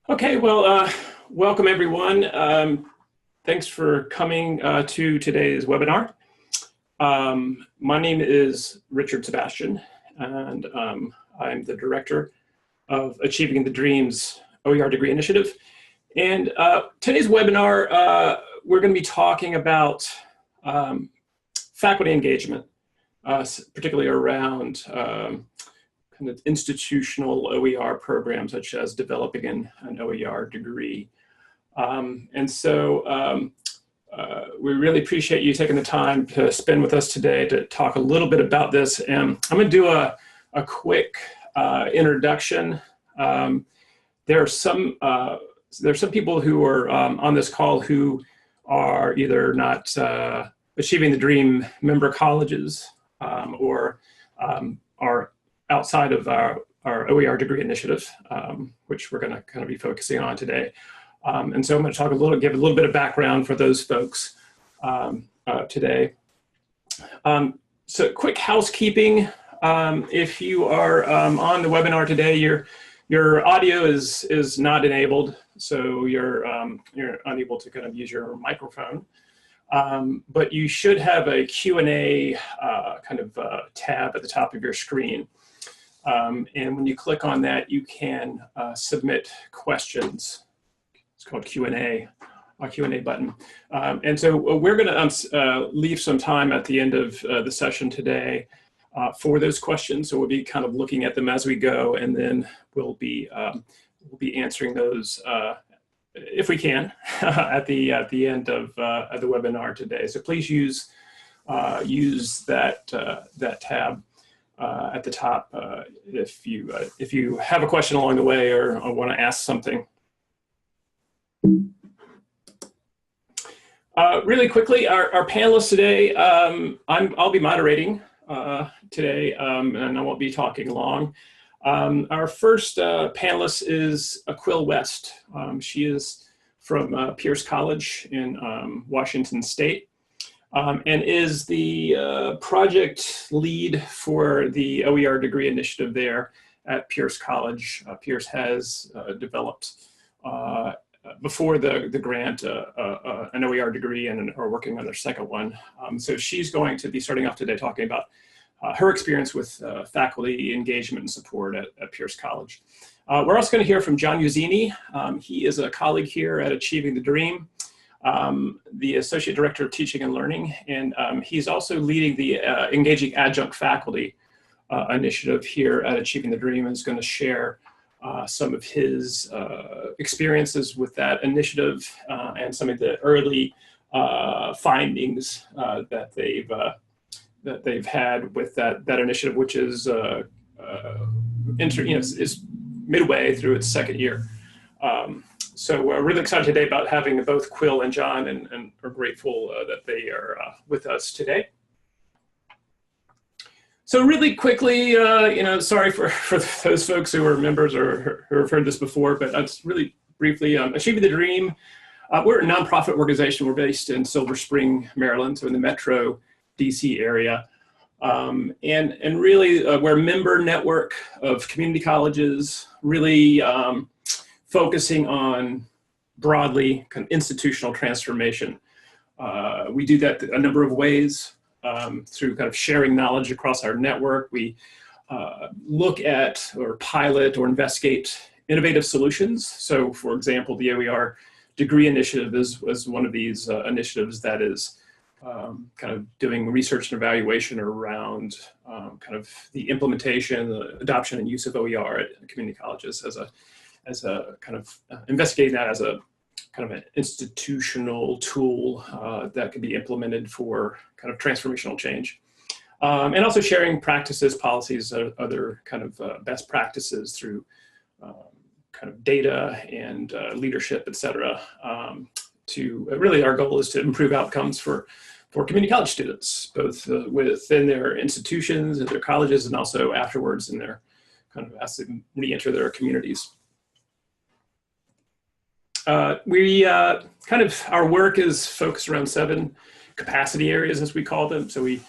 Okay, well, welcome everyone. Thanks for coming to today's webinar. My name is Richard Sebastian, and I'm the director of Achieving the Dreams OER Degree Initiative. And today's webinar, we're going to be talking about faculty engagement, particularly around kind of institutional OER programs, such as developing an OER degree. We really appreciate you taking the time to spend with us today to talk a little bit about this. And I'm going to do a quick introduction. There are some people who are on this call who are either not Achieving the Dream member colleges or are outside of our OER degree initiative, which we're going to kind of be focusing on today. And so I'm going to give a little bit of background for those folks today. So quick housekeeping. If you are on the webinar today, your audio is not enabled, so you're unable to kind of use your microphone. But you should have a Q&A tab at the top of your screen. And when you click on that, you can submit questions. It's called Q&A, a Q&A button. And so we're going to leave some time at the end of the session today for those questions. So we'll be kind of looking at them as we go, and then we'll be answering those if we can at the end of the webinar today. So please use that tab at the top if you have a question along the way or want to ask something. Really quickly, our panelists today, I'll be moderating today, and I won't be talking long. Our first panelist is Quill West. She is from Pierce College in Washington State. And is the project lead for the OER degree initiative there at Pierce College. Pierce has developed, before the grant, an OER degree and are working on their second one. So she's going to be starting off today talking about her experience with faculty engagement and support at Pierce College. We're also going to hear from John Uzzini. He is a colleague here at Achieving the Dream. The Associate Director of Teaching and Learning, and he's also leading the Engaging Adjunct Faculty initiative here at Achieving the Dream, and is going to share some of his experiences with that initiative and some of the early findings that they've had with that initiative, which is is midway through its second year. So we're really excited today about having both Quill and John, and are grateful that they are with us today. So really quickly, sorry for those folks who are members or who have heard this before, but just really briefly, Achieving the Dream, we're a nonprofit organization. We're based in Silver Spring, Maryland, so in the metro DC area. And really, we're a member network of community colleges, really focusing on broadly kind of institutional transformation. We do that a number of ways through kind of sharing knowledge across our network. We look at or pilot or investigate innovative solutions. So for example, the OER degree initiative was one of these initiatives that is kind of doing research and evaluation around kind of the implementation, the adoption and use of OER at community colleges as a kind of investigating that as a kind of an institutional tool that can be implemented for kind of transformational change. And also sharing practices, policies, other kind of best practices through kind of data and leadership, et cetera. Really our goal is to improve outcomes for community college students, both within their institutions and their colleges, and also afterwards in their kind of as they re-enter their communities. Our work is focused around 7 capacity areas, as we call them. So we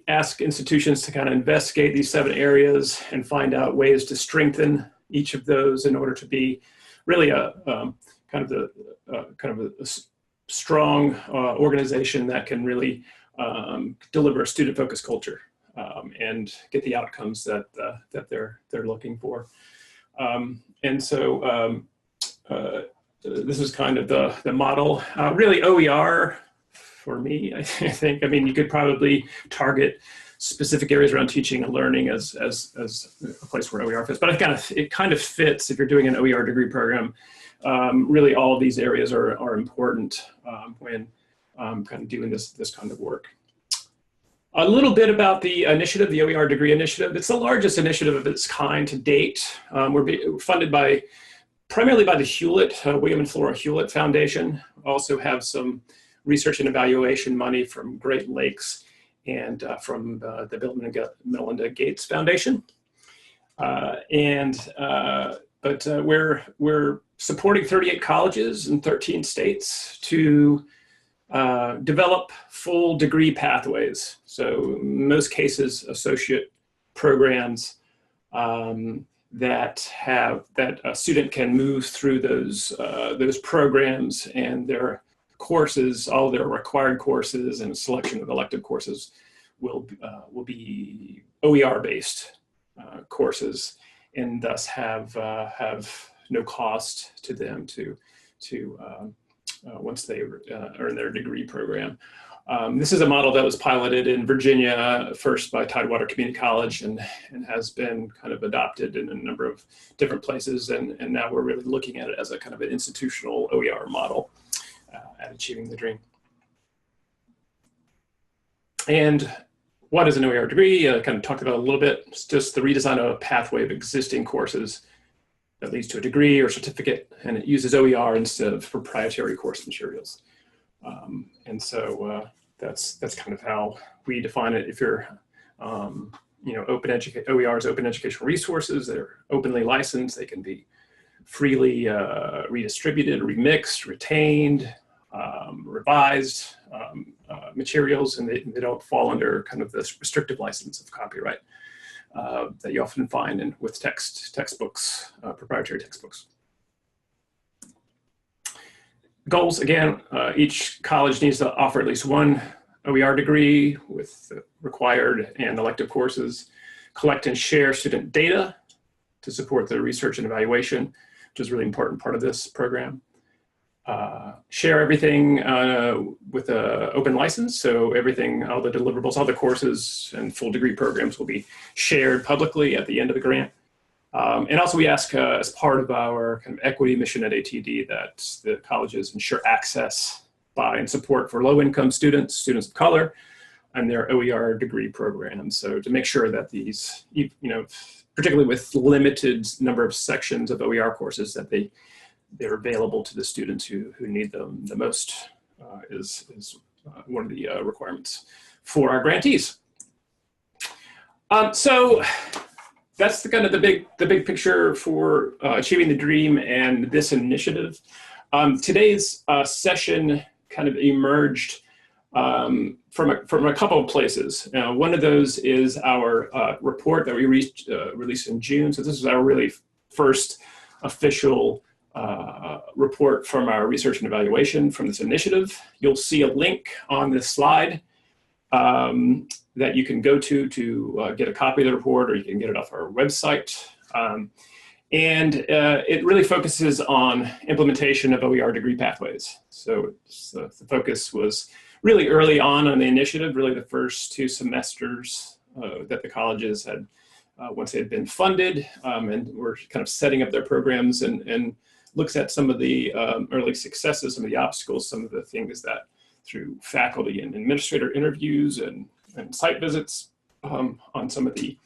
ask institutions to kind of investigate these 7 areas and find out ways to strengthen each of those in order to be really a kind of a strong organization that can really deliver a student-focused culture and get the outcomes that that they're looking for. And so this is kind of the model. Really, OER for me, I think. I mean, you could probably target specific areas around teaching and learning as a place where OER fits. But it kind of fits if you're doing an OER degree program. Really, all of these areas are important when kind of doing this kind of work. A little bit about the initiative, the OER Degree Initiative. It's the largest initiative of its kind to date. We're funded primarily by the Hewlett, William and Flora Hewlett Foundation. Also have some research and evaluation money from Great Lakes and from the Bill and Melinda Gates Foundation. But we're supporting 38 colleges in 13 states to develop full degree pathways. So in most cases, associate programs that a student can move through those programs, and their courses, all their required courses and a selection of elective courses will be OER based courses, and thus have no cost to them to once they earn their degree program. This is a model that was piloted in Virginia first by Tidewater Community College and has been kind of adopted in a number of different places. And now we're really looking at it as a kind of an institutional OER model at Achieving the Dream. And what is an OER degree? I kind of talked about it a little bit. It's just the redesign of a pathway of existing courses that leads to a degree or certificate, and it uses OER instead of proprietary course materials. And so that's kind of how we define it. If you're, OER is open educational resources. They're openly licensed. They can be freely redistributed, remixed, retained, revised materials, and they don't fall under kind of this restrictive license of copyright that you often find with textbooks, proprietary textbooks. Goals, again, each college needs to offer at least one OER degree with required and elective courses, collect and share student data to support the research and evaluation, which is a really important part of this program. Share everything with an open license, so everything, all the deliverables, all the courses and full degree programs will be shared publicly at the end of the grant. And also we ask as part of our kind of equity mission at ATD that the colleges ensure access by and support for low-income students of color, and their OER degree programs. So to make sure that these, particularly with limited number of sections of OER courses, that they're available to the students who need them the most is one of the requirements for our grantees. So that's the big picture for Achieving the Dream and this initiative. Today's session kind of emerged from a couple of places. One of those is our report that we released in June. So this is our really first official report from our research and evaluation from this initiative. You'll see a link on this slide that you can go to get a copy of the report, or you can get it off our website. And it really focuses on implementation of OER degree pathways. So the focus was really early on the initiative, really the first 2 semesters that the colleges had, once they had been funded and were kind of setting up their programs, and looks at some of the early successes, some of the obstacles, some of the things that through faculty and administrator interviews and site visits on some of the,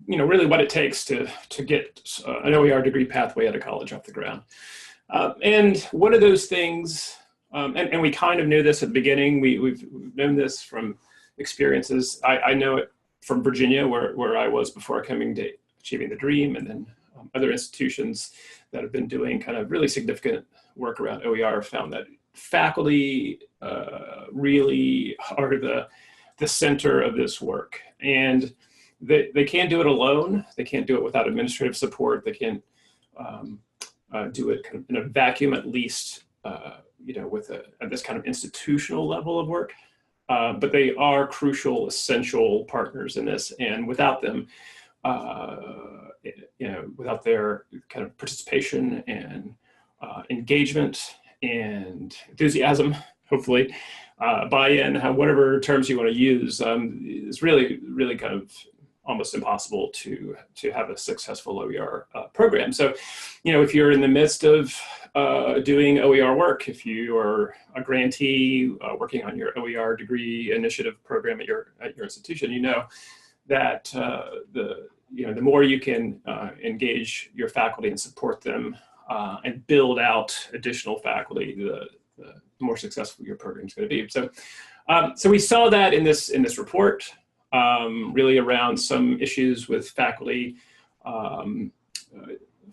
really what it takes to get an OER degree pathway at a college off the ground. And one of those things, and we kind of knew this at the beginning, we've known this from experiences. I know it from Virginia, where I was before coming to Achieving the Dream, and then other institutions that have been doing kind of really significant work around OER found that faculty really are the center of this work. And they can't do it alone. They can't do it without administrative support. They can't do it kind of in a vacuum, at least, you know, with this kind of institutional level of work. But they are crucial, essential partners in this, and without them, you know, without their kind of participation and engagement and enthusiasm, hopefully, buy-in, whatever terms you want to use, is really kind of almost impossible to have a successful OER program. So, you know, if you're in the midst of doing OER work, if you are a grantee working on your OER degree initiative program at your institution, you know that the more you can engage your faculty and support them and build out additional faculty, the more successful your program is going to be. So, so we saw that in this report, really around some issues with faculty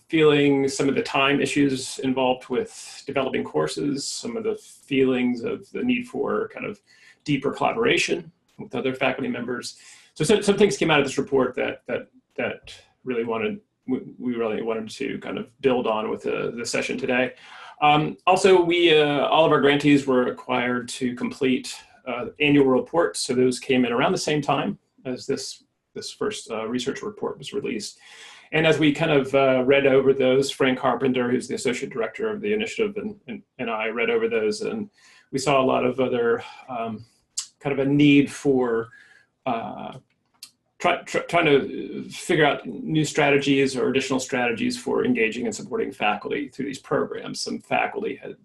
feeling some of the time issues involved with developing courses, some of the feelings of the need for kind of deeper collaboration with other faculty members. So some things came out of this report that really we really wanted to kind of build on with the session today. Also, all of our grantees were required to complete annual reports. So those came in around the same time as this first research report was released. And as we kind of read over those, Frank Carpenter, who's the associate director of the initiative, and I read over those, and we saw a lot of other kind of a need for trying to figure out new strategies or additional strategies for engaging and supporting faculty through these programs. Some faculty had,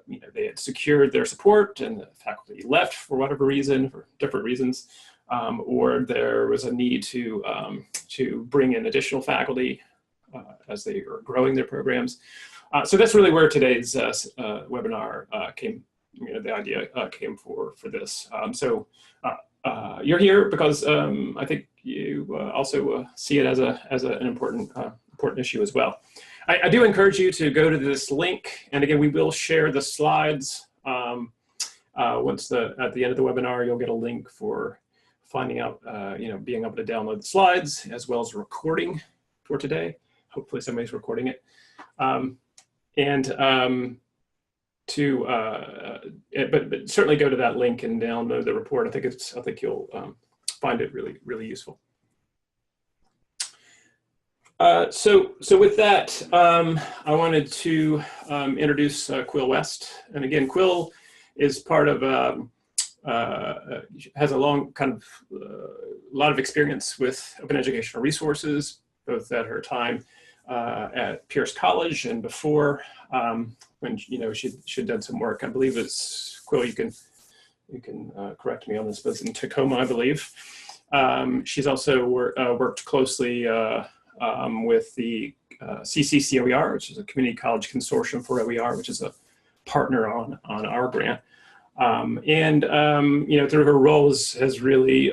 you know, they had secured their support, and the faculty left for whatever reason, for different reasons, or there was a need to bring in additional faculty as they are growing their programs. So that's really where today's webinar came. You know, the idea came for this. So you're here because I think you also see it as an important issue as well. I do encourage you to go to this link, and again, we will share the slides. Once at the end of the webinar, you'll get a link for finding out, you know, being able to download the slides as well as a recording for today. Hopefully, somebody's recording it, but certainly go to that link and download the report. I think you'll find it really useful. So with that, I wanted to introduce Quill West. And again, Quill is part of, has a long kind of, lot of experience with open educational resources, both at her time at Pierce College and before, when, you know, she'd done some work. I believe it's, Quill, you can correct me on this, but it's in Tacoma, I believe. She's also worked closely with the CCCOER, which is a Community College Consortium for OER, which is a partner on our grant. You know, through her roles has really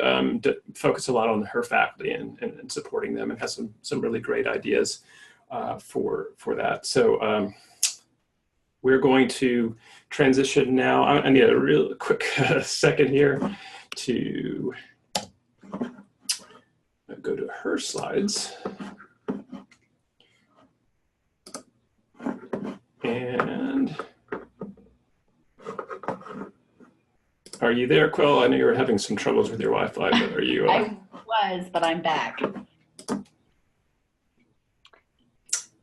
focused a lot on her faculty and supporting them, and has some really great ideas for that. So we're going to transition now. I need a real quick second here to go to her slides. And are you there, Quill? I know you were having some troubles with your Wi-Fi, but are you? I was, but I'm back. Okay.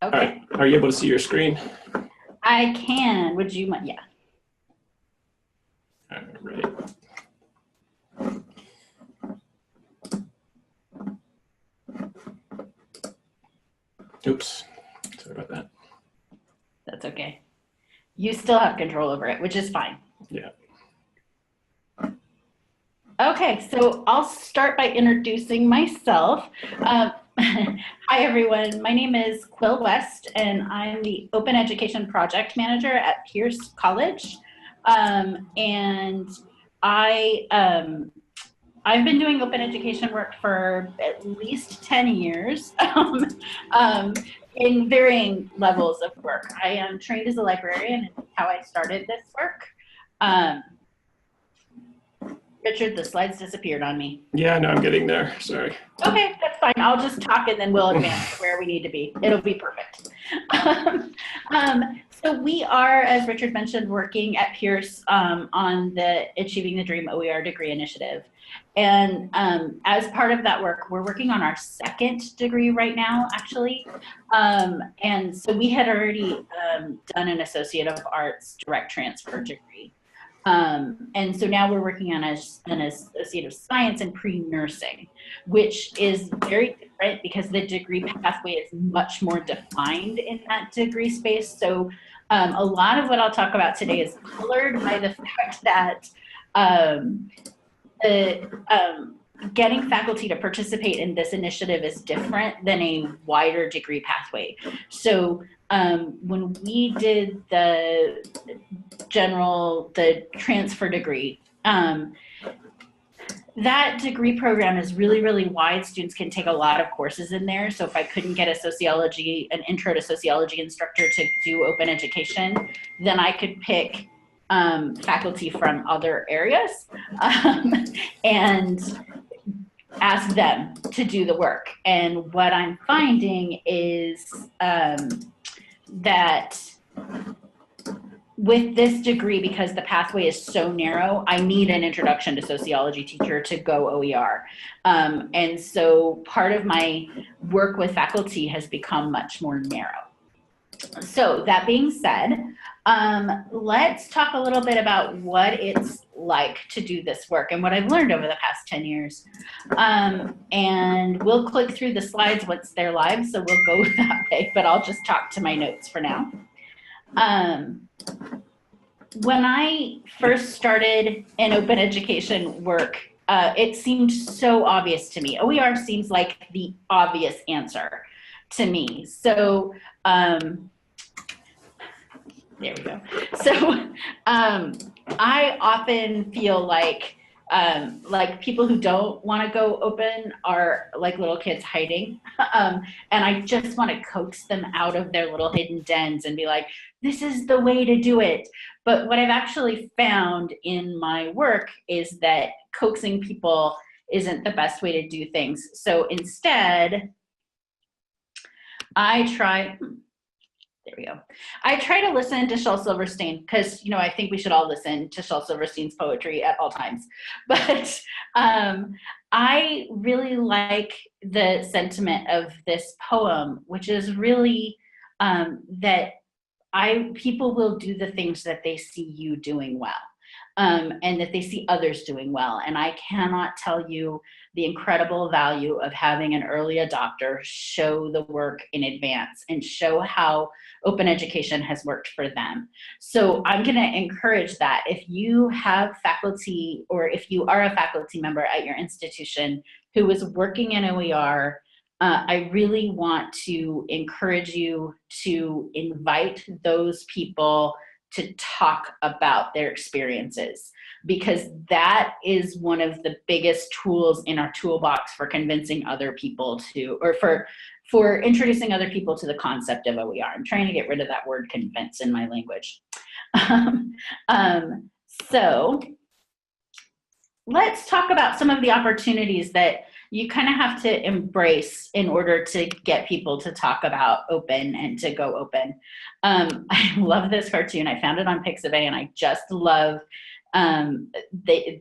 All right. Are you able to see your screen? I can. Would you mind? Yeah. All right. Oops. Sorry about that. That's okay. You still have control over it, which is fine. Yeah. Okay, so I'll start by introducing myself. Hi, everyone. My name is Quill West, and I'm the Open Education Project Manager at Pierce College. And I've been doing open education work for at least 10 years in varying levels of work. I am trained as a librarian, and how I started this work. Richard, the slides disappeared on me. Yeah, no, I'm getting there. Sorry. Okay, that's fine. I'll just talk and then we'll advance to where we need to be. It'll be perfect. So we are, as Richard mentioned, working at Pierce on the Achieving the Dream OER Degree Initiative. And as part of that work, we're working on our second degree right now, actually. And so we had already done an Associate of Arts direct transfer degree. And so now we're working on an Associate of Science in pre-nursing, which is very different because the degree pathway is much more defined in that degree space. So a lot of what I'll talk about today is colored by the fact that getting faculty to participate in this initiative is different than a wider degree pathway. So when we did the transfer degree, that degree program is really, really wide. Students can take a lot of courses in there. So if I couldn't get an intro to sociology instructor to do open education, then I could pick faculty from other areas and ask them to do the work. And what I'm finding is that with this degree, because the pathway is so narrow, I need an introduction to sociology teacher to go OER. And so part of my work with faculty has become much more narrow. So that being said, let's talk a little bit about what it's like to do this work and what I've learned over the past 10 years. And we'll click through the slides once they're live, so we'll go that way, but I'll just talk to my notes for now. When I first started in open education work, it seemed so obvious to me. OER seems like the obvious answer to me. So there we go. So I often feel like people who don't want to go open are like little kids hiding. And I just want to coax them out of their little hidden dens and be like, this is the way to do it. But what I've actually found in my work is that coaxing people isn't the best way to do things. So instead, I try to listen to Shel Silverstein because, I think we should all listen to Shel Silverstein's poetry at all times. But I really like the sentiment of this poem, which is really that people will do the things that they see you doing well. And that they see others doing well. And I cannot tell you the incredible value of having an early adopter show the work in advance and show how open education has worked for them. So I'm going to encourage that. If you have faculty or if you are a faculty member at your institution who is working in OER, I really want to encourage you to invite those people to talk about their experiences, because that is one of the biggest tools in our toolbox for convincing other people to, or for introducing other people to the concept of OER. I'm trying to get rid of that word convince in my language. So let's talk about some of the opportunities that you kind of have to embrace in order to get people to talk about open and to go open. I love this cartoon. I found it on Pixabay, and I just love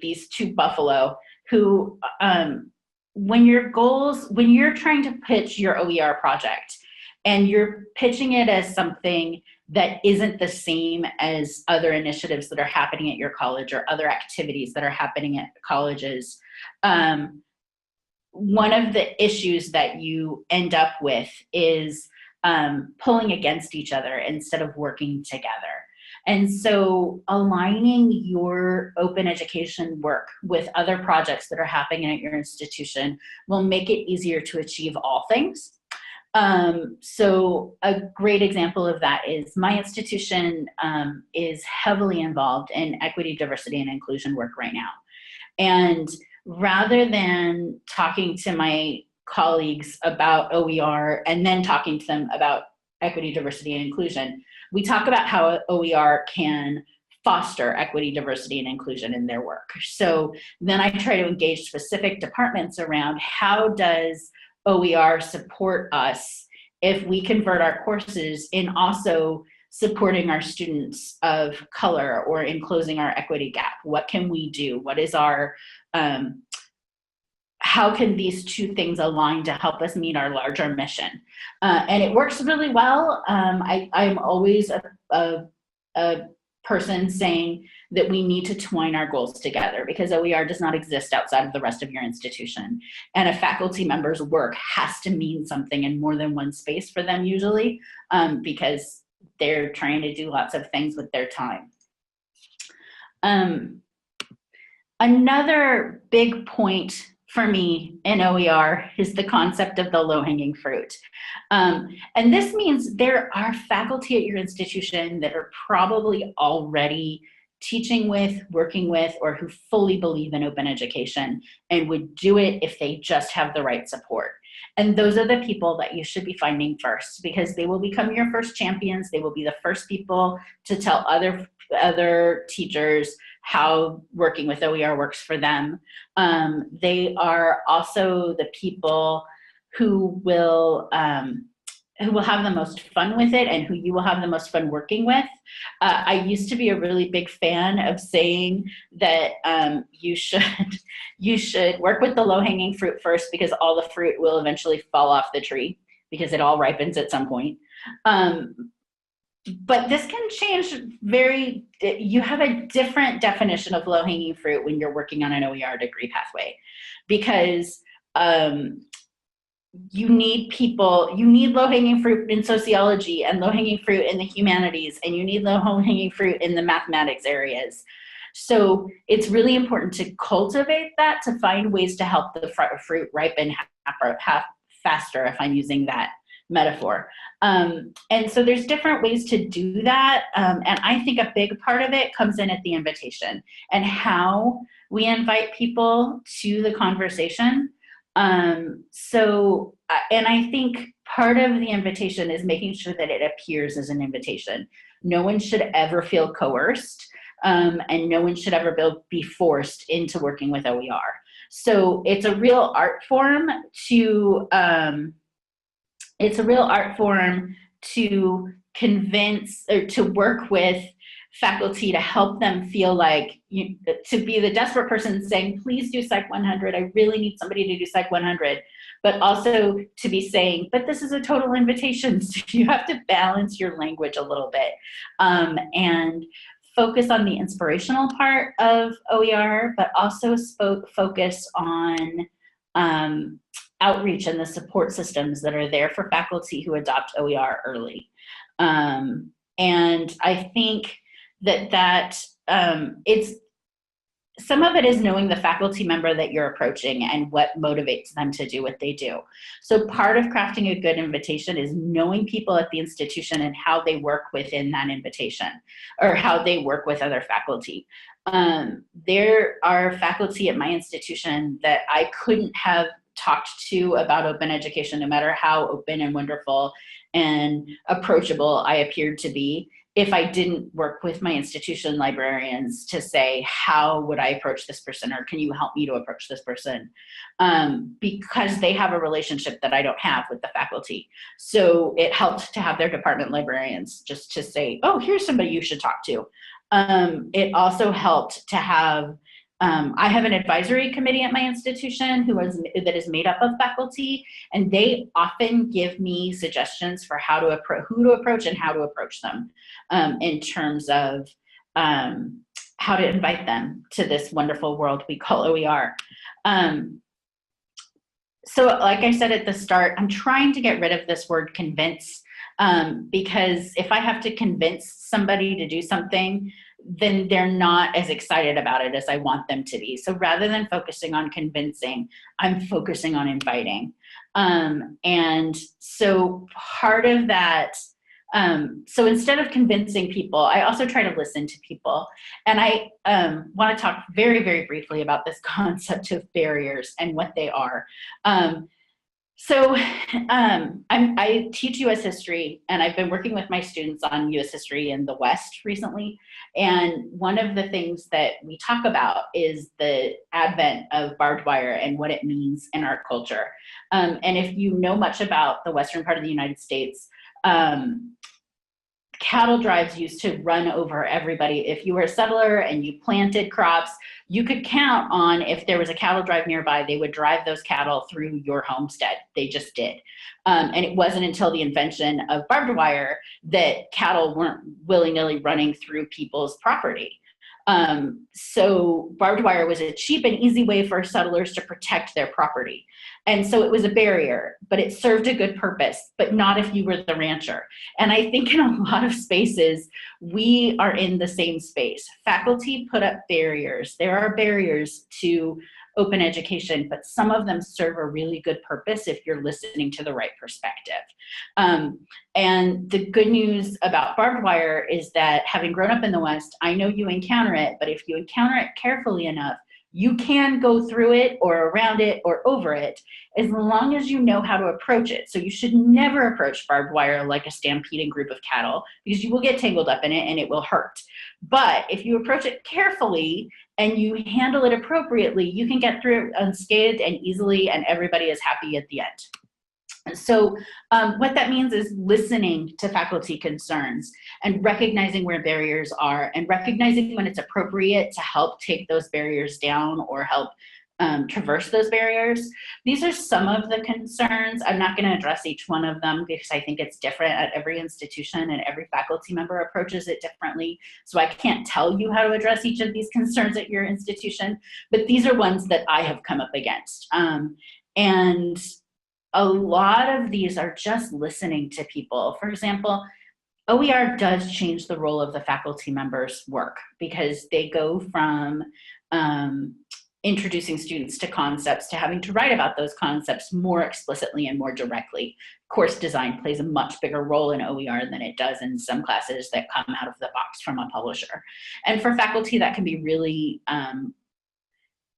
these two buffalo who, when you're trying to pitch your OER project and you're pitching it as something that isn't the same as other initiatives that are happening at your college or other activities that are happening at colleges, one of the issues that you end up with is pulling against each other instead of working together. And so aligning your open education work with other projects that are happening at your institution will make it easier to achieve all things. So a great example of that is my institution is heavily involved in equity, diversity, and inclusion work right now. And rather than talking to my colleagues about OER and then talking to them about equity, diversity, and inclusion, we talk about how OER can foster equity, diversity, and inclusion in their work. So then I try to engage specific departments around how does OER support us if we convert our courses in also supporting our students of color or in closing our equity gap. What can we do? What is our, how can these two things align to help us meet our larger mission? And it works really well. I'm always a person saying that we need to twine our goals together, because OER does not exist outside of the rest of your institution. And a faculty member's work has to mean something in more than one space for them usually, because they're trying to do lots of things with their time. Another big point for me in OER is the concept of the low-hanging fruit. And this means there are faculty at your institution that are probably already teaching with, working with, or who fully believe in open education and would do it if they just have the right support. And those are the people that you should be finding first, because they will become your first champions. They will be the first people to tell other teachers how working with OER works for them. They are also the people who will have the most fun with it and who you will have the most fun working with. I used to be a really big fan of saying that you should work with the low-hanging fruit first, because all the fruit will eventually fall off the tree, because it all ripens at some point. But this can change you have a different definition of low-hanging fruit when you're working on an OER degree pathway, because you need low-hanging fruit in sociology and low-hanging fruit in the humanities, and you need low-hanging fruit in the mathematics areas. So it's really important to cultivate that, to find ways to help the fruit ripen faster, if I'm using that metaphor. And so there's different ways to do that. And I think a big part of it comes in at the invitation and how we invite people to the conversation. And I think part of the invitation is making sure that it appears as an invitation. No one should ever feel coerced, and no one should ever be forced into working with OER. So it's a real art form to convince or to work with faculty to help them feel like to be the desperate person saying, please do Psych 100. I really need somebody to do Psych 100. But also to be saying, but this is a total invitation. So you have to balance your language a little bit and focus on the inspirational part of OER, but also focus on outreach and the support systems that are there for faculty who adopt OER early. And I think that it's, some of it is knowing the faculty member that you're approaching and what motivates them to do what they do. So part of crafting a good invitation is knowing people at the institution and how they work within that invitation, or how they work with other faculty. There are faculty at my institution that I couldn't have talked to about open education, no matter how open and wonderful and approachable I appeared to be, if I didn't work with my institution librarians to say, how would I approach this person, or can you help me to approach this person? Because they have a relationship that I don't have with the faculty. So it helped to have their department librarians just to say, oh, here's somebody you should talk to. It also helped to have, I have an advisory committee at my institution that is made up of faculty, and they often give me suggestions for who to approach and how to approach them in terms of how to invite them to this wonderful world we call OER. So like I said at the start, I'm trying to get rid of this word convince, because if I have to convince somebody to do something, then they're not as excited about it as I want them to be. So rather than focusing on convincing, I'm focusing on inviting. And so part of that, so instead of convincing people, I also try to listen to people. And I want to talk very, very briefly about this concept of barriers and what they are. So I teach U.S. history, and I've been working with my students on U.S. history in the West recently. And one of the things that we talk about is the advent of barbed wire and what it means in our culture. And if you know much about the western part of the United States, cattle drives used to run over everybody. If you were a settler and you planted crops, you could count on if there was a cattle drive nearby, they would drive those cattle through your homestead. They just did. And it wasn't until the invention of barbed wire that cattle weren't willy-nilly running through people's property. So barbed wire was a cheap and easy way for settlers to protect their property. And so it was a barrier, but it served a good purpose, but not if you were the rancher. And I think in a lot of spaces, we are in the same space. Faculty put up barriers. There are barriers to open education, but some of them serve a really good purpose if you're listening to the right perspective. And the good news about barbed wire is that having grown up in the West, I know you encounter it, but if you encounter it carefully enough, you can go through it or around it or over it as long as you know how to approach it. So you should never approach barbed wire like a stampeding group of cattle because you will get tangled up in it and it will hurt. But if you approach it carefully and you handle it appropriately, you can get through it unscathed and easily, and everybody is happy at the end. So what that means is listening to faculty concerns and recognizing where barriers are and recognizing when it's appropriate to help take those barriers down or help traverse those barriers. These are some of the concerns. I'm not going to address each one of them because I think it's different at every institution and every faculty member approaches it differently. So I can't tell you how to address each of these concerns at your institution, but these are ones that I have come up against. And a lot of these are just listening to people. For example, OER does change the role of the faculty members' work because they go from introducing students to concepts to having to write about those concepts more explicitly and more directly. Course design plays a much bigger role in OER than it does in some classes that come out of the box from a publisher. And for faculty, that can be really,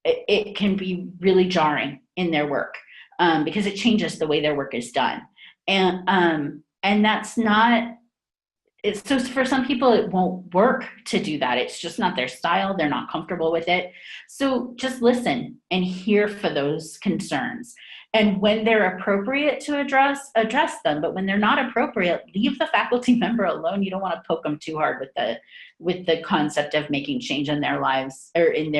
it can be really jarring in their work. Because it changes the way their work is done. And that's not, it's so for some people, it won't work to do that. It's just not their style. They're not comfortable with it. So just listen and hear for those concerns. And when they're appropriate to address them. But when they're not appropriate, leave the faculty member alone. You don't want to poke them too hard with the concept of making change in their lives or in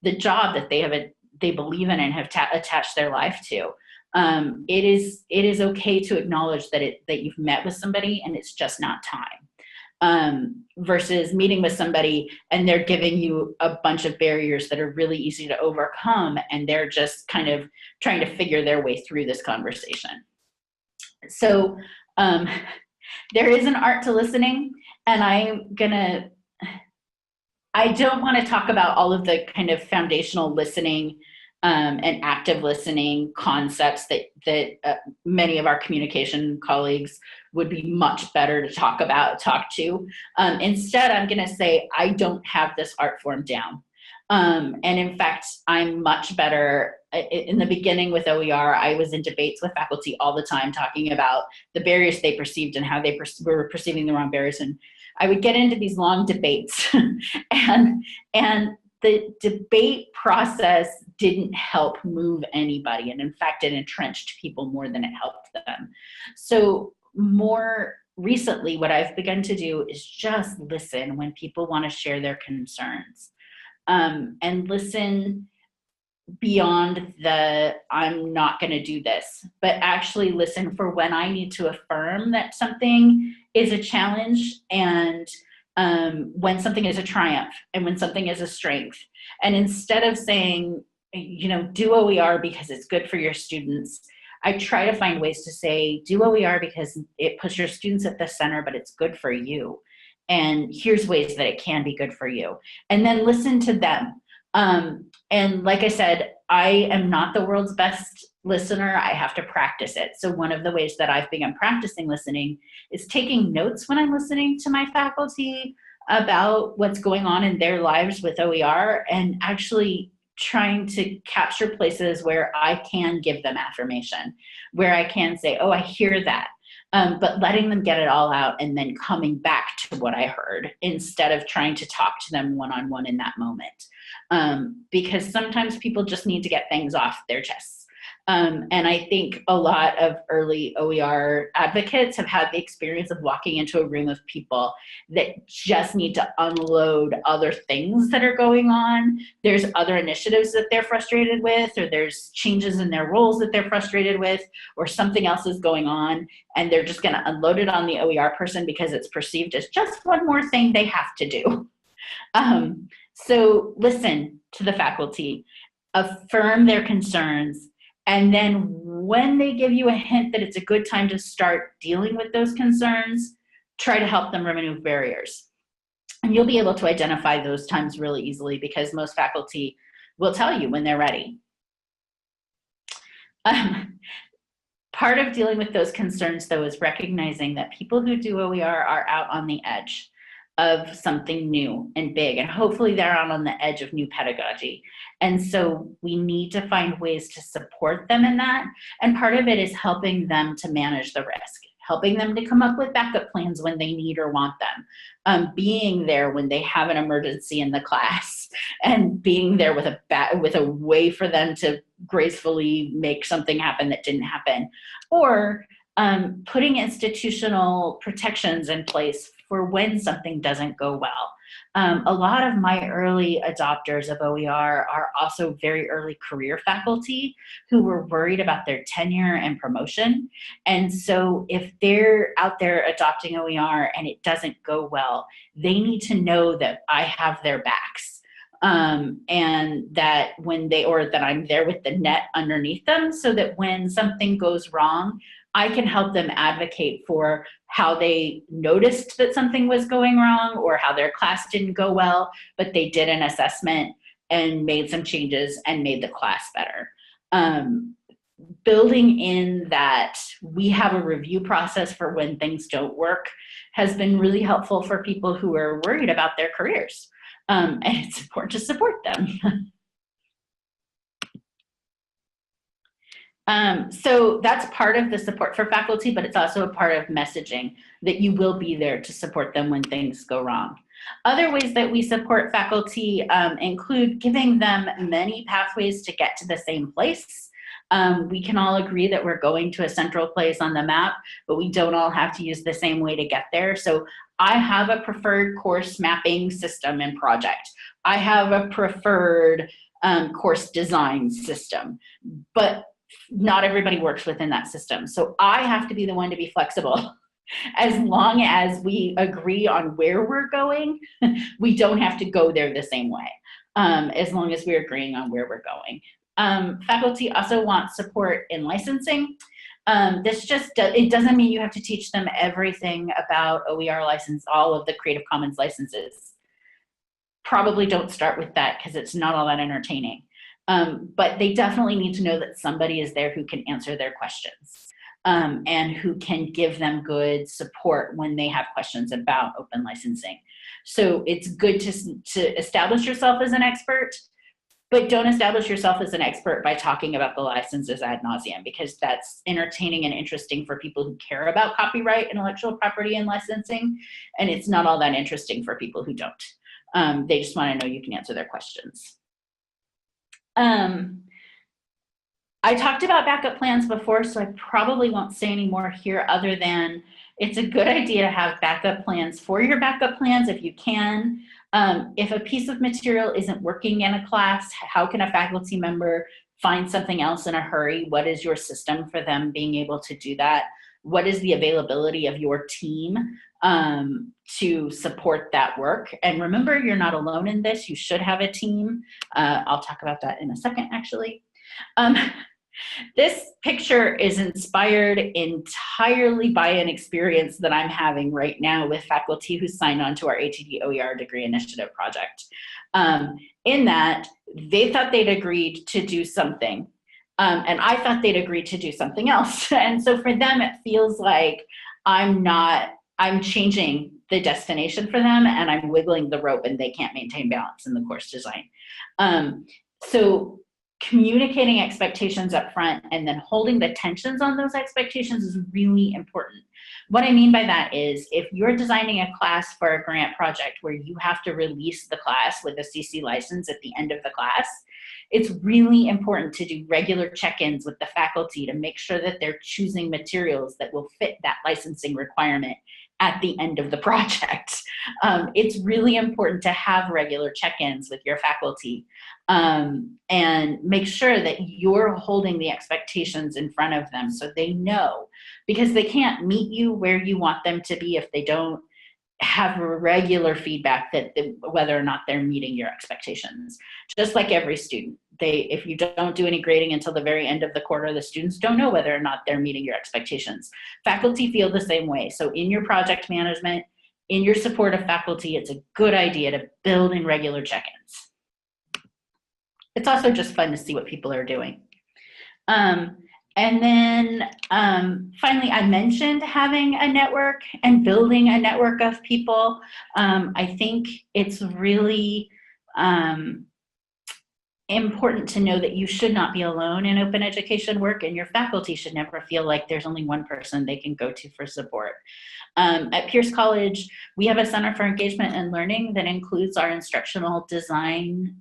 the job that they believe in and have attached their life to. It is okay to acknowledge that you've met with somebody and it's just not time. Versus meeting with somebody and they're giving you a bunch of barriers that are really easy to overcome and they're just kind of trying to figure their way through this conversation. So there is an art to listening, and I don't want to talk about all of the kind of foundational listening and active listening concepts that many of our communication colleagues would be much better to talk to. Instead, I'm going to say I don't have this art form down. And in fact, I'm much better. In the beginning with OER, I was in debates with faculty all the time talking about the barriers they perceived and how they were perceiving the wrong barriers. And I would get into these long debates and the debate process didn't help move anybody. And in fact, it entrenched people more than it helped them. So more recently, what I've begun to do is just listen when people want to share their concerns, and listen beyond the I'm not going to do this, but actually listen for when I need to affirm that something is a challenge, and when something is a triumph and when something is a strength. And instead of saying, do OER because it's good for your students, I try to find ways to say, do OER because it puts your students at the center, but it's good for you. And here's ways that it can be good for you. And then listen to them. And like I said, I am not the world's best listener. I have to practice it. So one of the ways that I've begun practicing listening is taking notes when I'm listening to my faculty about what's going on in their lives with OER, and actually trying to capture places where I can give them affirmation, where I can say, oh, I hear that. But letting them get it all out and then coming back to what I heard instead of trying to talk to them one-on-one in that moment. Because sometimes people just need to get things off their chests. And I think a lot of early OER advocates have had the experience of walking into a room of people that just need to unload other things that are going on. There's other initiatives that they're frustrated with, or there's changes in their roles that they're frustrated with, or something else is going on, and they're just going to unload it on the OER person because it's perceived as just one more thing they have to do. So listen to the faculty, affirm their concerns, and then when they give you a hint that it's a good time to start dealing with those concerns, try to help them remove barriers. And you'll be able to identify those times really easily because most faculty will tell you when they're ready. Part of dealing with those concerns, though, is recognizing that people who do OER are out on the edge of something new and big, and hopefully they're out on the edge of new pedagogy. And so we need to find ways to support them in that. And part of it is helping them to manage the risk, helping them to come up with backup plans when they need or want them, being there when they have an emergency in the class, and being there with a way for them to gracefully make something happen that didn't happen, or putting institutional protections in place for when something doesn't go well. A lot of my early adopters of OER are also very early career faculty who were worried about their tenure and promotion. And so if they're out there adopting OER and it doesn't go well, they need to know that I have their backs. And that that I'm there with the net underneath them, so that when something goes wrong, I can help them advocate for how they noticed that something was going wrong, or how their class didn't go well, but they did an assessment and made some changes and made the class better. Building in that we have a review process for when things don't work has been really helpful for people who are worried about their careers. And it's important to support them. So that's part of the support for faculty, but it's also a part of messaging that you will be there to support them when things go wrong. Other ways that we support faculty include giving them many pathways to get to the same place. We can all agree that we're going to a central place on the map, but we don't all have to use the same way to get there. So I have a preferred course mapping system and project. I have a preferred course design system, but not everybody works within that system. So I have to be the one to be flexible. As long as we agree on where we're going, we don't have to go there the same way, as long as we're agreeing on where we're going. Faculty also want support in licensing. It doesn't mean you have to teach them everything about OER license, all of the Creative Commons licenses. Probably don't start with that because it's not all that entertaining. But they definitely need to know that somebody is there who can answer their questions, and who can give them good support when they have questions about open licensing. So it's good to establish yourself as an expert, but don't establish yourself as an expert by talking about the licenses ad nauseum, because that's entertaining and interesting for people who care about copyright, intellectual property, and licensing, and it's not all that interesting for people who don't. They just want to know you can answer their questions. I talked about backup plans before, so I probably won't say any more here other than it's a good idea to have backup plans for your backup plans if you can. If a piece of material isn't working in a class, how can a faculty member find something else in a hurry? What is your system for them being able to do that? What is the availability of your team to support that work? And remember, you're not alone in this. You should have a team. I'll talk about that in a second, actually. This picture is inspired entirely by an experience that I'm having right now with faculty who signed on to our ATD OER Degree Initiative project. In that, they thought they'd agreed to do something, and I thought they'd agreed to do something else. And so for them, it feels like I'm changing the destination for them, and I'm wiggling the rope, and they can't maintain balance in the course design. So communicating expectations up front and then holding the tensions on those expectations is really important. What I mean by that is if you're designing a class for a grant project where you have to release the class with a CC license at the end of the class, it's really important to do regular check-ins with the faculty to make sure that they're choosing materials that will fit that licensing requirement at the end of the project. It's really important to have regular check-ins with your faculty and make sure that you're holding the expectations in front of them so they know, because they can't meet you where you want them to be if they don't have regular feedback that whether or not they're meeting your expectations. Just like every student, if you don't do any grading until the very end of the quarter, the students don't know whether or not they're meeting your expectations. Faculty feel the same way. So in your project management, in your support of faculty, it's a good idea to build in regular check-ins. It's also just fun to see what people are doing. And then finally, I mentioned having a network and building a network of people. I think it's really important to know that you should not be alone in open education work, and your faculty should never feel like there's only one person they can go to for support. At Pierce College, we have a Center for Engagement and Learning that includes our instructional design,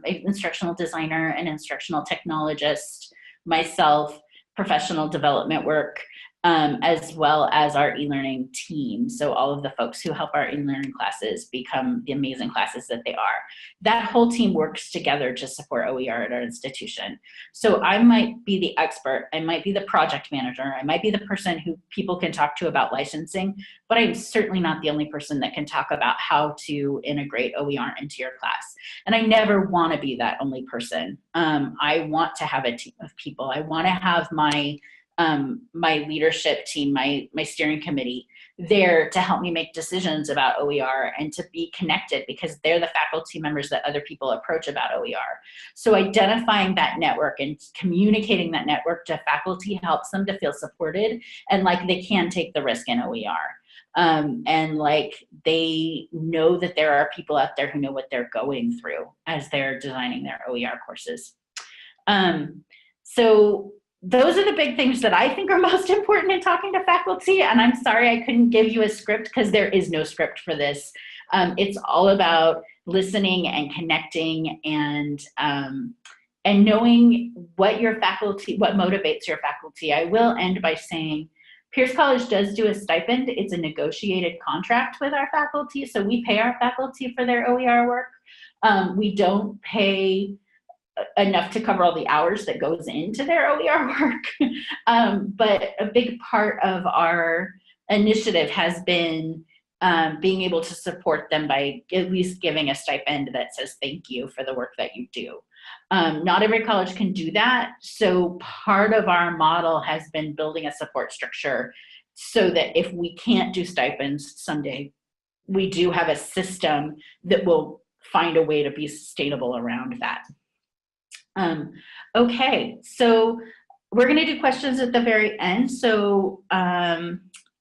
instructional designer, and instructional technologist, myself, professional development work, as well as our e-learning team. So all of the folks who help our e-learning classes become the amazing classes that they are. That whole team works together to support OER at our institution. So I might be the expert, I might be the project manager, I might be the person who people can talk to about licensing, but I'm certainly not the only person that can talk about how to integrate OER into your class. And I never want to be that only person. I want to have a team of people. I want to have my leadership team, my steering committee there to help me make decisions about OER and to be connected, because they're the faculty members that other people approach about OER. So identifying that network and communicating that network to faculty helps them to feel supported and like they can take the risk in OER. And like they know that there are people out there who know what they're going through as they're designing their OER courses. So those are the big things that I think are most important in talking to faculty. And I'm sorry I couldn't give you a script because there is no script for this. It's all about listening and connecting and knowing what your faculty, what motivates your faculty. I will end by saying Pierce College does do a stipend. It's a negotiated contract with our faculty. So we pay our faculty for their OER work. We don't pay enough to cover all the hours that goes into their OER work. But a big part of our initiative has been being able to support them by at least giving a stipend that says thank you for the work that you do. Not every college can do that. So part of our model has been building a support structure so that if we can't do stipends someday, we do have a system that will find a way to be sustainable around that. Okay, so we're going to do questions at the very end. So I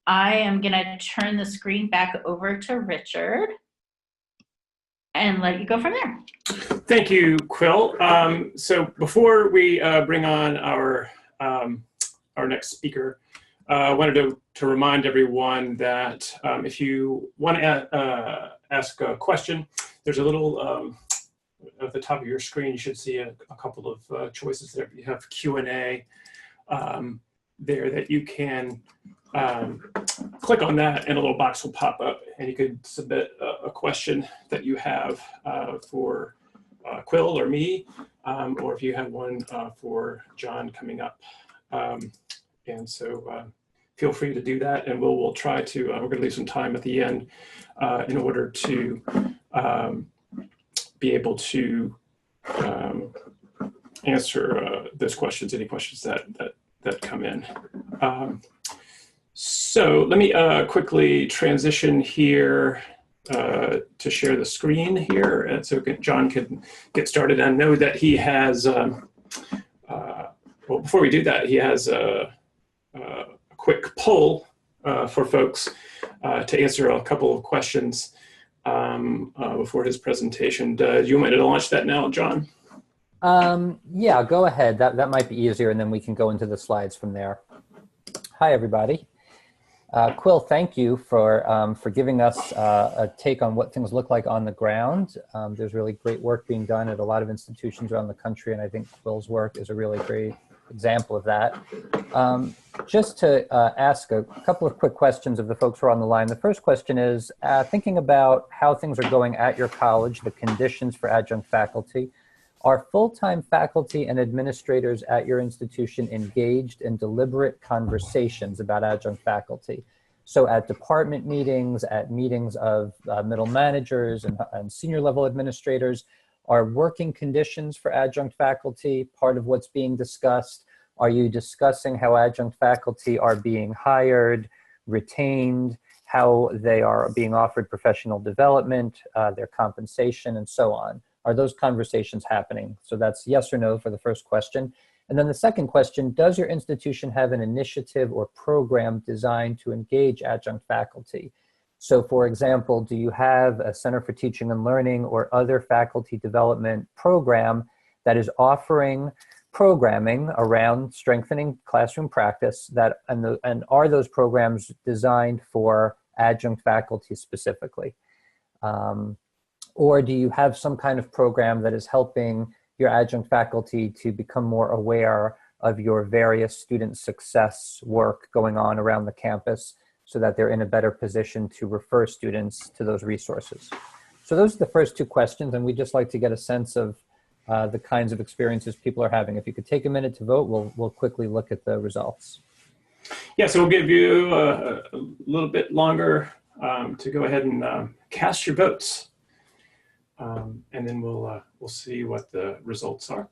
am going to turn the screen back over to Richard and let you go from there. Thank you, Quill. So before we bring on our next speaker, I wanted to remind everyone that if you want to ask a question, there's a little at the top of your screen, you should see a couple of choices there. You have Q&A there that you can click on that and a little box will pop up and you could submit a question that you have for Quill or me, or if you have one for John coming up. And so feel free to do that, and we'll try to, we're gonna leave some time at the end in order to be able to answer those questions, any questions that come in. So let me quickly transition here to share the screen here, and so John can get started. I know that he has, well, before we do that, he has a quick poll for folks to answer a couple of questions before his presentation. Do you want me to launch that now, John? Yeah, go ahead. That might be easier, and then we can go into the slides from there. Hi, everybody. Quill, thank you for giving us a take on what things look like on the ground. There's really great work being done at a lot of institutions around the country, and I think Quill's work is a really great example of that. Just to ask a couple of quick questions of the folks who are on the line. The first question is, thinking about how things are going at your college, the conditions for adjunct faculty, are full-time faculty and administrators at your institution engaged in deliberate conversations about adjunct faculty? So at department meetings, at meetings of middle managers and senior level administrators, are working conditions for adjunct faculty part of what's being discussed? Are you discussing how adjunct faculty are being hired, retained, how they are being offered professional development, their compensation, and so on? Are those conversations happening? So that's yes or no for the first question. And then the second question, does your institution have an initiative or program designed to engage adjunct faculty? So for example, do you have a Center for Teaching and Learning or other faculty development program that is offering programming around strengthening classroom practice, and are those programs designed for adjunct faculty specifically? Or do you have some kind of program that is helping your adjunct faculty to become more aware of your various student success work going on around the campus so that they're in a better position to refer students to those resources? So those are the first two questions, and we'd just like to get a sense of the kinds of experiences people are having. If you could take a minute to vote, we'll quickly look at the results. Yeah, so we'll give you a little bit longer to go ahead and cast your votes. And then we'll see what the results are.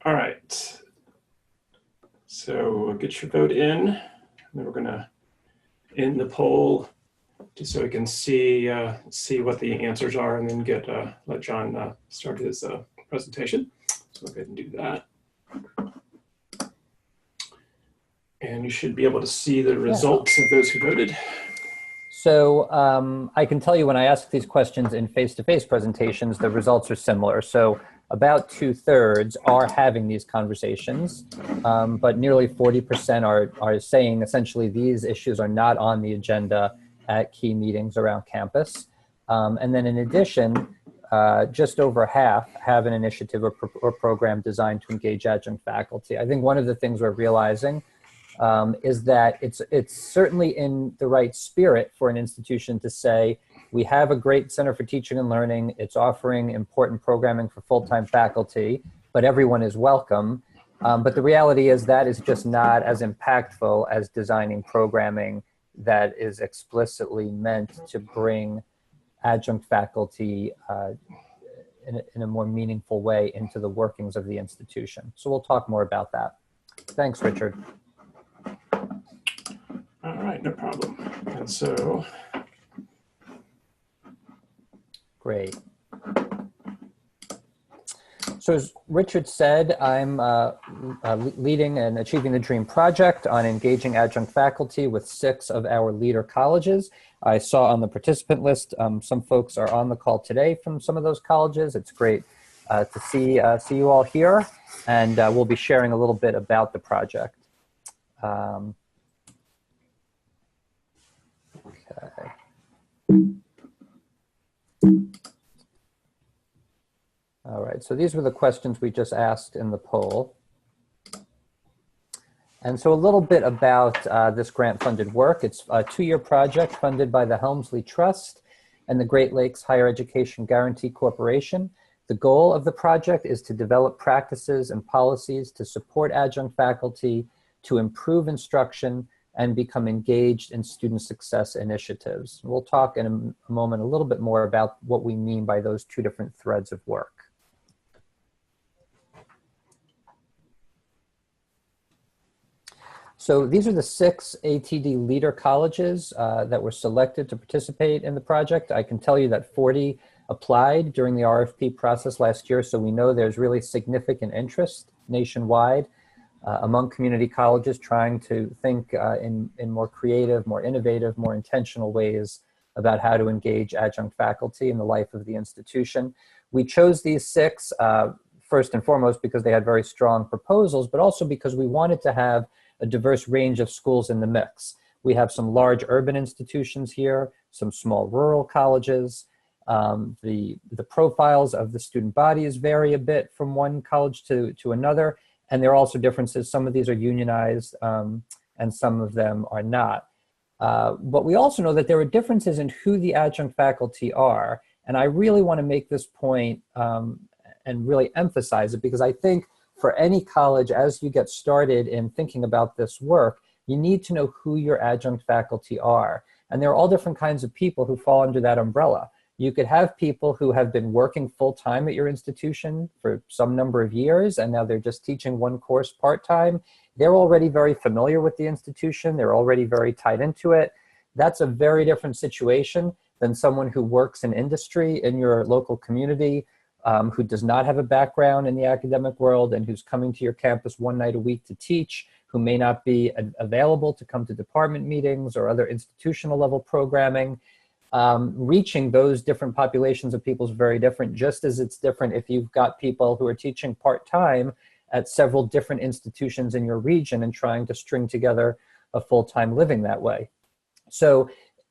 All right. So get your vote in, and then we're gonna end the poll just so we can see what the answers are, and then let John start his presentation. So we'll go ahead and do that. And you should be able to see the results of those who voted. So I can tell you when I ask these questions in face-to-face presentations, the results are similar. So about 2/3 are having these conversations, but nearly 40% are saying essentially these issues are not on the agenda at key meetings around campus. And then in addition, just over half have an initiative or program designed to engage adjunct faculty. I think one of the things we're realizing is that it's certainly in the right spirit for an institution to say, we have a great Center for Teaching and Learning, it's offering important programming for full-time faculty, but everyone is welcome. But the reality is that is just not as impactful as designing programming that is explicitly meant to bring adjunct faculty in a more meaningful way into the workings of the institution. So we'll talk more about that. Thanks, Richard. All right, no problem. And so. Great. So as Richard said, I'm leading and achieving the dream project on engaging adjunct faculty with 6 of our leader colleges. I saw on the participant list, some folks are on the call today from some of those colleges. It's great to see you all here, and we'll be sharing a little bit about the project. Okay. All right, so these were the questions we just asked in the poll. And so a little bit about this grant-funded work. It's a 2-year project funded by the Helmsley Trust and the Great Lakes Higher Education Guarantee Corporation. The goal of the project is to develop practices and policies to support adjunct faculty, to improve instruction, and become engaged in student success initiatives. We'll talk in a moment a little bit more about what we mean by those 2 different threads of work. So these are the 6 ATD leader colleges that were selected to participate in the project. I can tell you that 40 applied during the RFP process last year, so we know there's really significant interest nationwide. among community colleges, trying to think in more creative, more innovative, more intentional ways about how to engage adjunct faculty in the life of the institution. We chose these 6, first and foremost, because they had very strong proposals, but also because we wanted to have a diverse range of schools in the mix. We have some large urban institutions here, some small rural colleges. The profiles of the student bodies vary a bit from one college to another, and there are also differences. Some of these are unionized and some of them are not. But we also know that there are differences in who the adjunct faculty are, and I really want to make this point and really emphasize it, because I think for any college, as you get started in thinking about this work, you need to know who your adjunct faculty are. And there are all different kinds of people who fall under that umbrella. You could have people who have been working full-time at your institution for some number of years, and now they're just teaching one course part-time. They're already very familiar with the institution. They're already very tied into it. That's a very different situation than someone who works in industry in your local community, who does not have a background in the academic world and who's coming to your campus one night a week to teach, who may not be available to come to department meetings or other institutional level programming. Reaching those different populations of people is very different, just as it's different if you've got people who are teaching part-time at several different institutions in your region and trying to string together a full-time living that way. So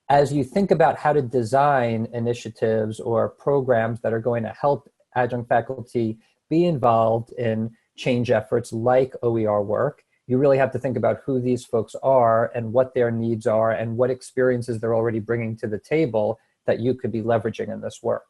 as you think about how to design initiatives or programs that are going to help adjunct faculty be involved in change efforts like OER work, you really have to think about who these folks are and what their needs are and what experiences they're already bringing to the table that you could be leveraging in this work.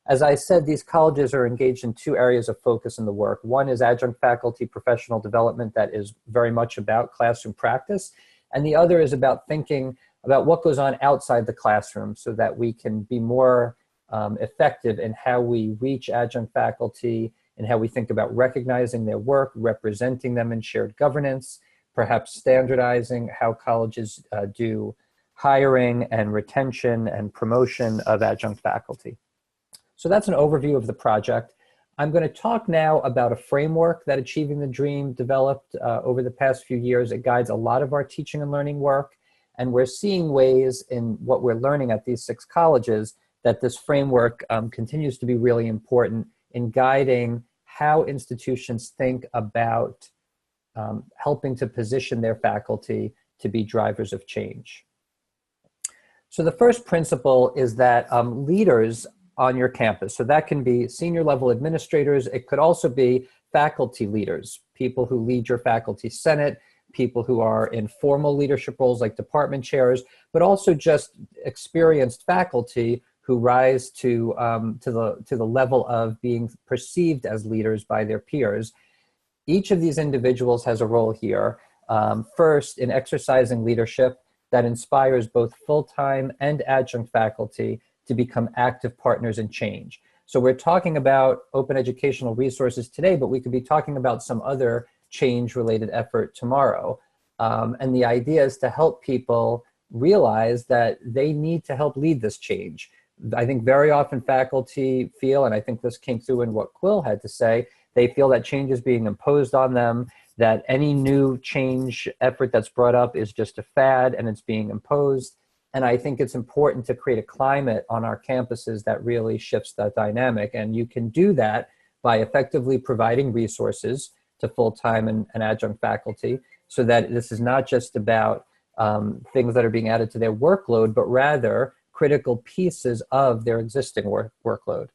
As I said, these colleges are engaged in 2 areas of focus in the work. One is adjunct faculty professional development that is very much about classroom practice, and the other is about thinking about what goes on outside the classroom so that we can be more effective in how we reach adjunct faculty and how we think about recognizing their work, representing them in shared governance, perhaps standardizing how colleges do hiring and retention and promotion of adjunct faculty. So that's an overview of the project. I'm going to talk now about a framework that Achieving the Dream developed over the past few years. It guides a lot of our teaching and learning work, and we're seeing ways in what we're learning at these 6 colleges that this framework continues to be really important in guiding how institutions think about helping to position their faculty to be drivers of change. So the first principle is that leaders on your campus, so that can be senior level administrators, it could also be faculty leaders, people who lead your faculty senate, people who are in formal leadership roles like department chairs, but also just experienced faculty who rise to the level of being perceived as leaders by their peers. Each of these individuals has a role here. First, in exercising leadership that inspires both full-time and adjunct faculty to become active partners in change. So we're talking about open educational resources today, but we could be talking about some other change-related effort tomorrow. And the idea is to help people realize that they need to help lead this change. I think very often faculty feel, and I think this came through in what Quill had to say, they feel that change is being imposed on them, that any new change effort that's brought up is just a fad and it's being imposed. And I think it's important to create a climate on our campuses that really shifts that dynamic. And you can do that by effectively providing resources to full-time and adjunct faculty so that this is not just about things that are being added to their workload, but rather critical pieces of their existing workload.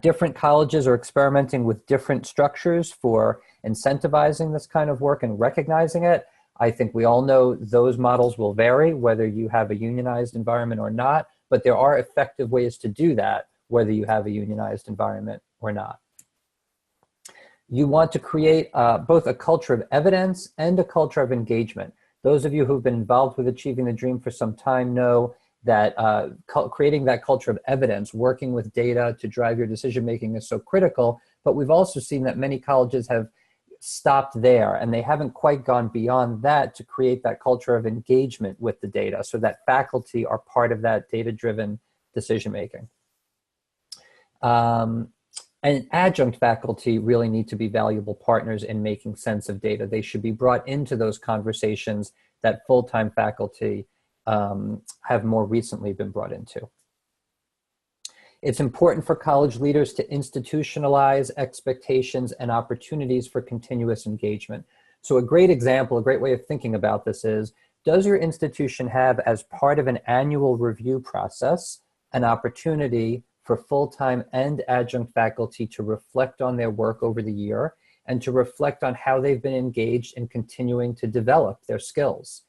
Different colleges are experimenting with different structures for incentivizing this kind of work and recognizing it. I think we all know those models will vary whether you have a unionized environment or not, but there are effective ways to do that whether you have a unionized environment or not. You want to create both a culture of evidence and a culture of engagement. Those of you who've been involved with Achieving the Dream for some time know that creating that culture of evidence, working with data to drive your decision-making is so critical, but we've also seen that many colleges have stopped there and they haven't quite gone beyond that to create that culture of engagement with the data so that faculty are part of that data-driven decision-making. And adjunct faculty really need to be valuable partners in making sense of data. They should be brought into those conversations that full-time faculty have more recently been brought into. It's important for college leaders to institutionalize expectations and opportunities for continuous engagement. So a great example, a great way of thinking about this is, does your institution have, as part of an annual review process, an opportunity for full-time and adjunct faculty to reflect on their work over the year and to reflect on how they've been engaged in continuing to develop their skills?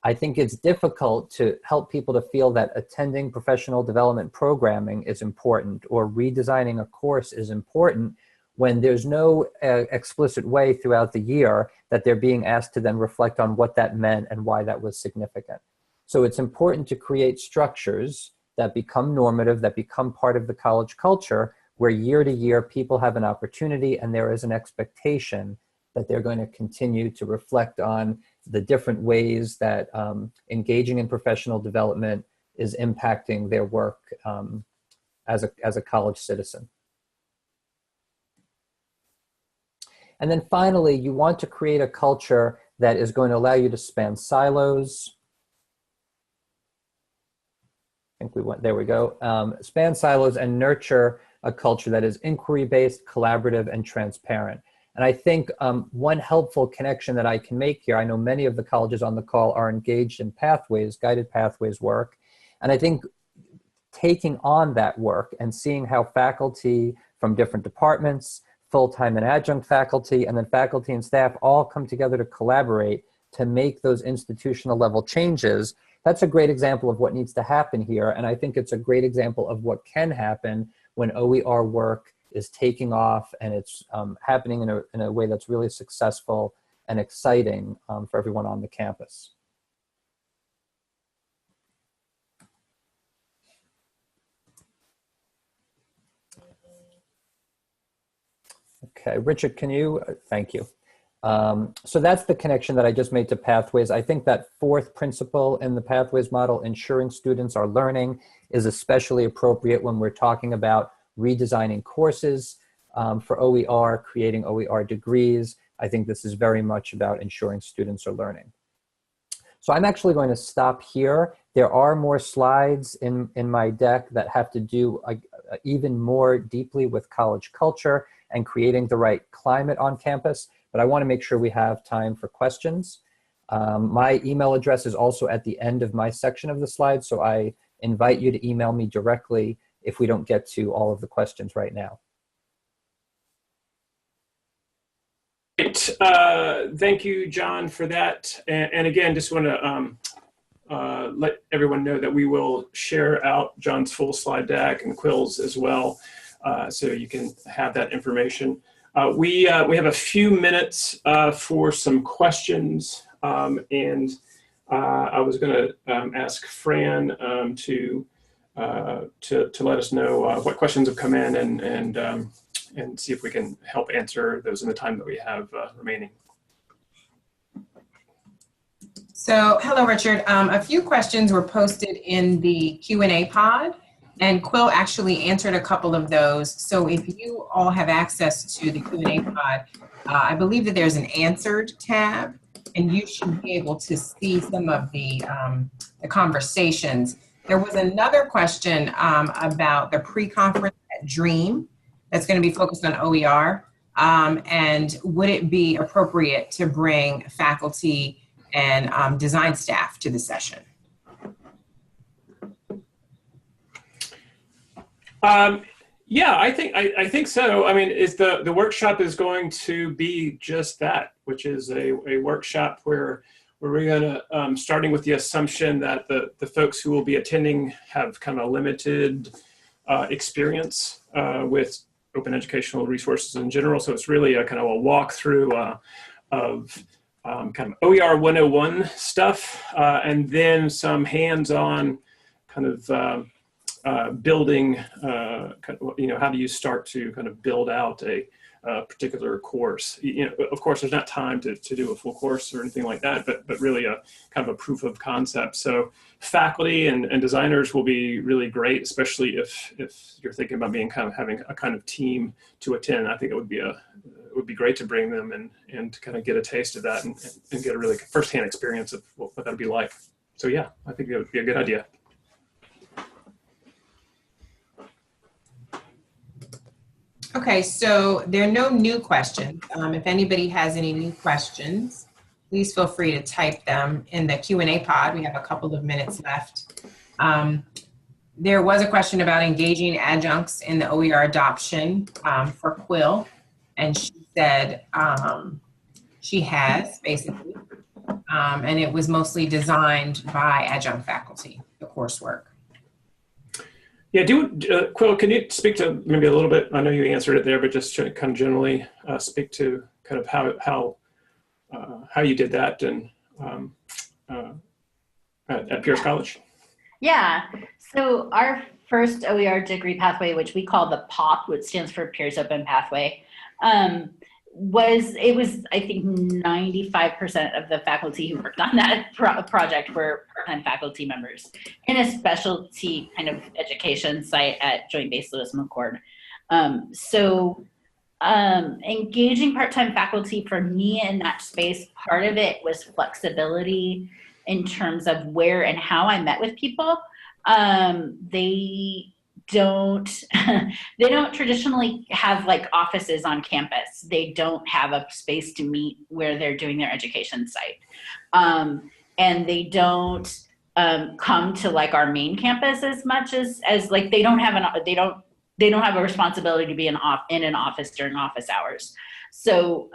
I think it's difficult to help people to feel that attending professional development programming is important or redesigning a course is important when there's no explicit way throughout the year that they're being asked to then reflect on what that meant and why that was significant. So it's important to create structures that become normative, that become part of the college culture, where year to year people have an opportunity and there is an expectation that they're going to continue to reflect on the different ways that engaging in professional development is impacting their work as a college citizen. And then finally, you want to create a culture that is going to allow you to span silos. I think we went, there we go. Span silos and nurture a culture that is inquiry-based, collaborative, and transparent. And I think one helpful connection that I can make here, I know many of the colleges on the call are engaged in pathways, guided pathways work. And I think taking on that work and seeing how faculty from different departments, full-time and adjunct faculty, and then faculty and staff all come together to collaborate to make those institutional level changes, that's a great example of what needs to happen here. And I think it's a great example of what can happen when OER work is taking off and it's happening in a way that's really successful and exciting for everyone on the campus. Okay, Richard, can you, thank you. So that's the connection that I just made to pathways. I think that fourth principle in the pathways model, ensuring students are learning, is especially appropriate when we're talking about redesigning courses for OER, creating OER degrees. I think this is very much about ensuring students are learning. So I'm actually going to stop here. There are more slides in my deck that have to do even more deeply with college culture and creating the right climate on campus, but I want to make sure we have time for questions. My email address is also at the end of my section of the slides, so I invite you to email me directly if we don't get to all of the questions right now. Great. Thank you, John, for that. And again, just want to let everyone know that we will share out John's full slide deck and Quill's as well, so you can have that information. We have a few minutes for some questions, and I was going to ask Fran to let us know what questions have come in and see if we can help answer those in the time that we have remaining. So, hello, Richard. A few questions were posted in the Q&A pod, and Quill actually answered a couple of those. So if you all have access to the Q&A pod, I believe that there's an answered tab, and you should be able to see some of the conversations. There was another question about the pre-conference at DREAM that's going to be focused on OER, and would it be appropriate to bring faculty and design staff to the session? Yeah, I think so. I mean, the workshop is going to be just that, which is a workshop where we're going to, starting with the assumption that the folks who will be attending have kind of limited experience with open educational resources in general. So it's really a kind of a walkthrough of kind of OER 101 stuff, and then some hands-on kind of building, how do you start to kind of build out a particular course. You know, of course, there's not time to do a full course or anything like that, but really a kind of a proof of concept. So faculty and designers will be really great, especially if you're thinking about being having a kind of team to attend. I think it would be great to bring them and kind of get a taste of that and get a really firsthand experience of what that'd be like. So yeah, I think it would be a good idea. Okay, so there are no new questions. If anybody has any new questions, please feel free to type them in the Q&A pod. We have a couple of minutes left. There was a question about engaging adjuncts in the OER adoption for Quill, and she said she has, basically, and it was mostly designed by adjunct faculty, the coursework. Yeah, Quill, can you speak to maybe a little bit? I know you answered it there, but just to kind of generally speak to kind of how you did that and at Pierce College. Yeah, so our first OER degree pathway, which we call the POP, which stands for Pierce Open Pathway, was I think 95% of the faculty who worked on that project were part-time faculty members in a specialty kind of education site at Joint Base Lewis McChord. Engaging part-time faculty for me in that space, part of it was flexibility in terms of where and how I met with people. They don't traditionally have like offices on campus. They don't have a space to meet where they're doing their education site. And they don't come to like our main campus as much as like they don't have a responsibility to be in an office during office hours. So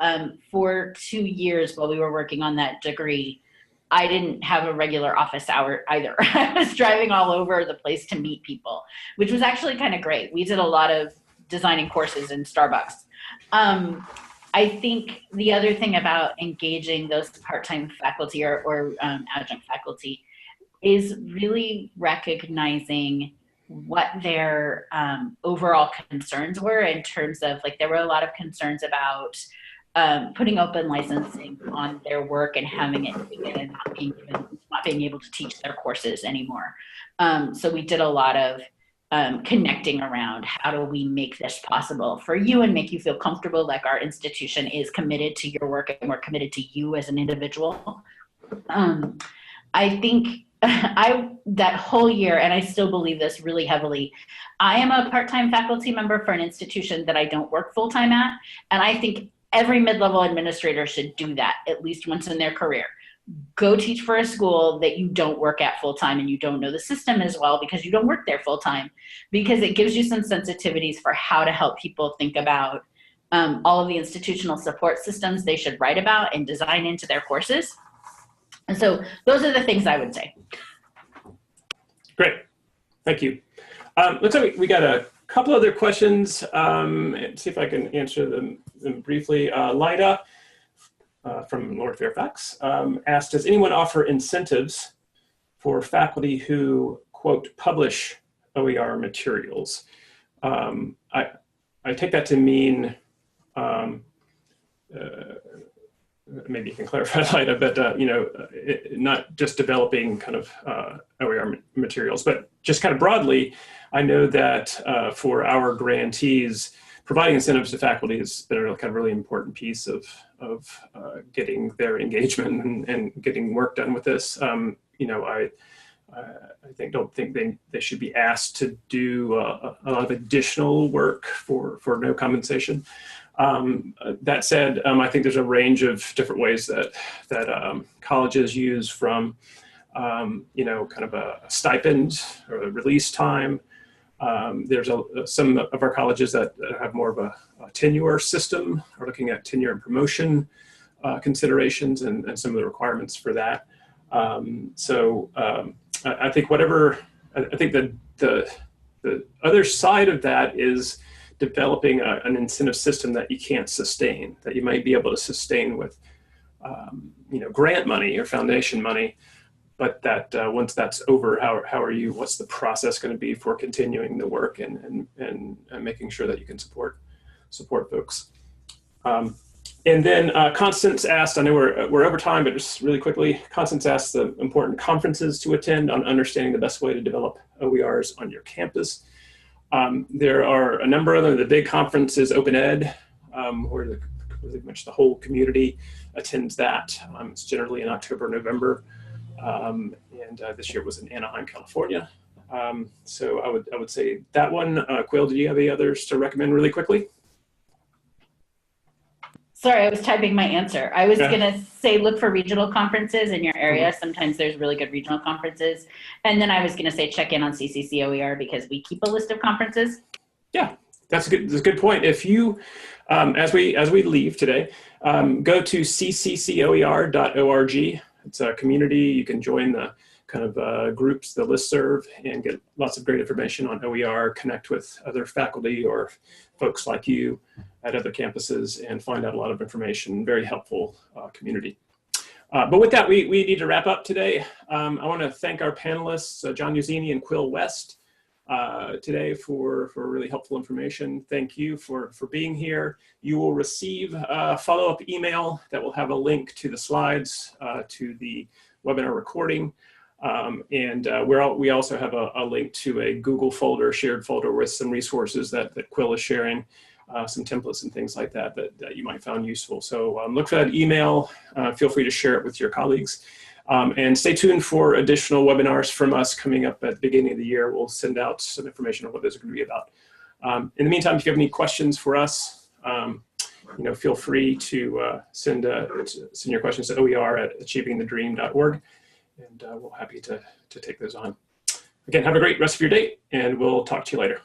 for 2 years while we were working on that degree, I didn't have a regular office hour either. I was driving all over the place to meet people, which was actually kind of great. We did a lot of designing courses in Starbucks. I think the other thing about engaging those part-time faculty or adjunct faculty is really recognizing what their overall concerns were in terms of, like, there were a lot of concerns about putting open licensing on their work and having it taken and not being able to teach their courses anymore. So we did a lot of connecting around how do we make this possible for you and make you feel comfortable, like our institution is committed to your work and we're committed to you as an individual. I think that whole year, and I still believe this really heavily, I am a part-time faculty member for an institution that I don't work full-time at, and I think every mid-level administrator should do that at least once in their career. Go teach for a school that you don't work at full-time and you don't know the system as well because you don't work there full-time, because it gives you some sensitivities for how to help people think about all of the institutional support systems they should write about and design into their courses. And so those are the things I would say. Great, thank you. Looks like we got a couple other questions. Let's see if I can answer them briefly. Lida from North Fairfax asked, does anyone offer incentives for faculty who, quote, publish OER materials? I take that to mean, maybe you can clarify, Lida, but not just developing kind of OER materials, but just kind of broadly, I know that for our grantees, providing incentives to faculty has been a kind of really important piece of getting their engagement and getting work done with this. I don't think they should be asked to do a lot of additional work for no compensation. That said, I think there's a range of different ways that colleges use, from kind of a stipend or a release time. There's some of our colleges that have more of a tenure system, are looking at tenure and promotion considerations and some of the requirements for that. I think the other side of that is developing an incentive system that you can't sustain, that you might be able to sustain with grant money or foundation money. But that once that's over, what's the process going to be for continuing the work and making sure that you can support folks? And then Constance asked, I know we're over time, but just really quickly, Constance asked the important conferences to attend on understanding the best way to develop OERs on your campus. There are a number of them. The big conference is Open Ed, where pretty much the whole community attends that. It's generally in October, November, and this year was in Anaheim, California. So I would say that one. Quill, do you have any others to recommend really quickly? Sorry, I was typing my answer. I was going to say look for regional conferences in your area. Sometimes there's really good regional conferences. And then I was going to say check in on CCC OER because we keep a list of conferences. Yeah, that's a good point. If you, as we leave today, go to cccoer.org. It's a community. You can join the kind of groups, the listserv, and get lots of great information on OER, connect with other faculty or folks like you at other campuses, and find out a lot of information. Very helpful community. But with that, we need to wrap up today. I want to thank our panelists, John Uzzini and Quill West, today for really helpful information. Thank you for being here. You will receive a follow-up email that will have a link to the slides, to the webinar recording. We also have a link to a Google folder, shared folder with some resources that Quill is sharing, some templates and things like that you might find useful. So look for that email. Feel free to share it with your colleagues. And stay tuned for additional webinars from us coming up at the beginning of the year. We'll send out some information on what those are going to be about. In the meantime, if you have any questions for us, feel free to send your questions to oer@achievingthedream.org. And we're happy to take those on. Again, have a great rest of your day, and we'll talk to you later.